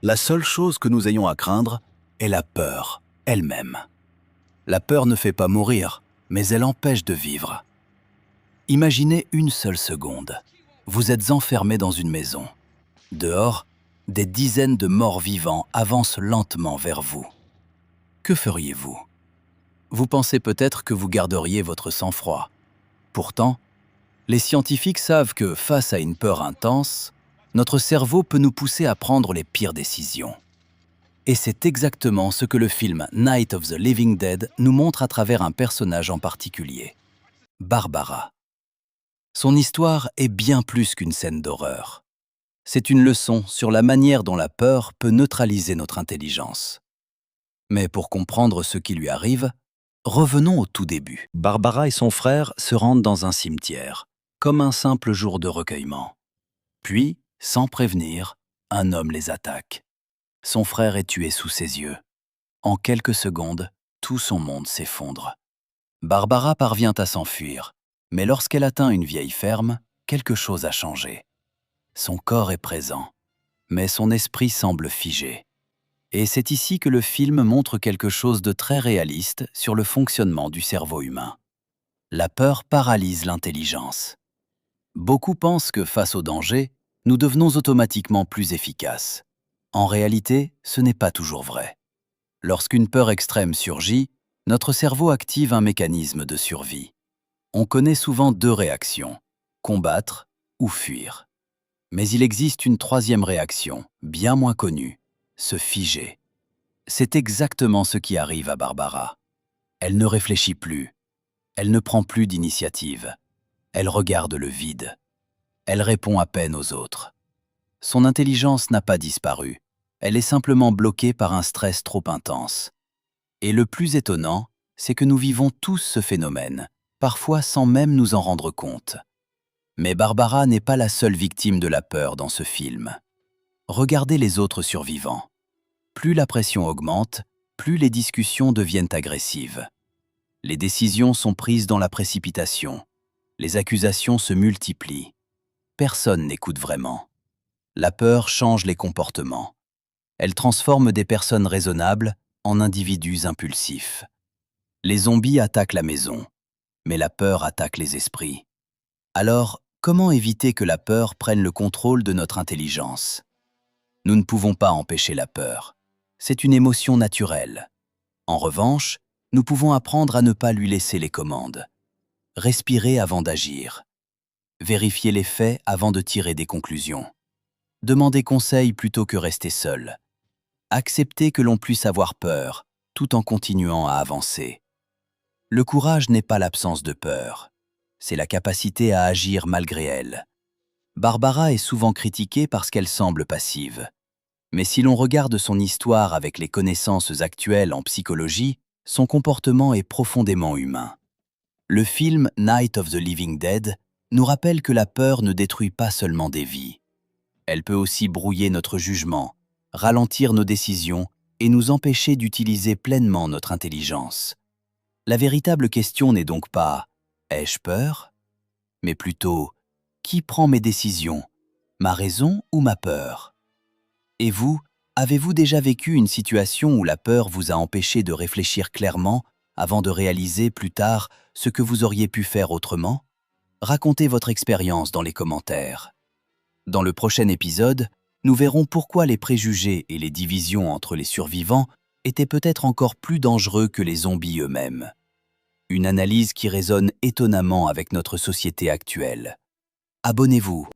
La seule chose que nous ayons à craindre est la peur elle-même. La peur ne fait pas mourir, mais elle empêche de vivre. Imaginez une seule seconde. Vous êtes enfermé dans une maison. Dehors, des dizaines de morts vivants avancent lentement vers vous. Que feriez-vous? Vous pensez peut-être que vous garderiez votre sang-froid. Pourtant, les scientifiques savent que, face à une peur intense, notre cerveau peut nous pousser à prendre les pires décisions. Et c'est exactement ce que le film Night of the Living Dead nous montre à travers un personnage en particulier, Barbara. Son histoire est bien plus qu'une scène d'horreur. C'est une leçon sur la manière dont la peur peut neutraliser notre intelligence. Mais pour comprendre ce qui lui arrive, revenons au tout début. Barbara et son frère se rendent dans un cimetière, comme un simple jour de recueillement. Puis, sans prévenir, un homme les attaque. Son frère est tué sous ses yeux. En quelques secondes, tout son monde s'effondre. Barbara parvient à s'enfuir, mais lorsqu'elle atteint une vieille ferme, quelque chose a changé. Son corps est présent, mais son esprit semble figé. Et c'est ici que le film montre quelque chose de très réaliste sur le fonctionnement du cerveau humain. La peur paralyse l'intelligence. Beaucoup pensent que face au danger, nous devenons automatiquement plus efficaces. En réalité, ce n'est pas toujours vrai. Lorsqu'une peur extrême surgit, notre cerveau active un mécanisme de survie. On connaît souvent deux réactions, combattre ou fuir. Mais il existe une troisième réaction, bien moins connue, se figer. C'est exactement ce qui arrive à Barbara. Elle ne réfléchit plus, elle ne prend plus d'initiative, elle regarde le vide, elle répond à peine aux autres. Son intelligence n'a pas disparu, elle est simplement bloquée par un stress trop intense. Et le plus étonnant, c'est que nous vivons tous ce phénomène, parfois sans même nous en rendre compte. Mais Barbara n'est pas la seule victime de la peur dans ce film. Regardez les autres survivants. Plus la pression augmente, plus les discussions deviennent agressives. Les décisions sont prises dans la précipitation. Les accusations se multiplient. Personne n'écoute vraiment. La peur change les comportements. Elle transforme des personnes raisonnables en individus impulsifs. Les zombies attaquent la maison, mais la peur attaque les esprits. Alors, comment éviter que la peur prenne le contrôle de notre intelligence? Nous ne pouvons pas empêcher la peur. C'est une émotion naturelle. En revanche, nous pouvons apprendre à ne pas lui laisser les commandes. Respirer avant d'agir. Vérifier les faits avant de tirer des conclusions. Demander conseil plutôt que rester seul. Accepter que l'on puisse avoir peur, tout en continuant à avancer. Le courage n'est pas l'absence de peur. C'est la capacité à agir malgré elle. Barbara est souvent critiquée parce qu'elle semble passive. Mais si l'on regarde son histoire avec les connaissances actuelles en psychologie, son comportement est profondément humain. Le film Night of the Living Dead nous rappelle que la peur ne détruit pas seulement des vies. Elle peut aussi brouiller notre jugement, ralentir nos décisions et nous empêcher d'utiliser pleinement notre intelligence. La véritable question n'est donc pas « ai-je peur ?», mais plutôt « qui prend mes décisions, ma raison ou ma peur ?» Et vous, avez-vous déjà vécu une situation où la peur vous a empêché de réfléchir clairement avant de réaliser plus tard ce que vous auriez pu faire autrement? Racontez votre expérience dans les commentaires. Dans le prochain épisode, nous verrons pourquoi les préjugés et les divisions entre les survivants étaient peut-être encore plus dangereux que les zombies eux-mêmes. Une analyse qui résonne étonnamment avec notre société actuelle. Abonnez-vous.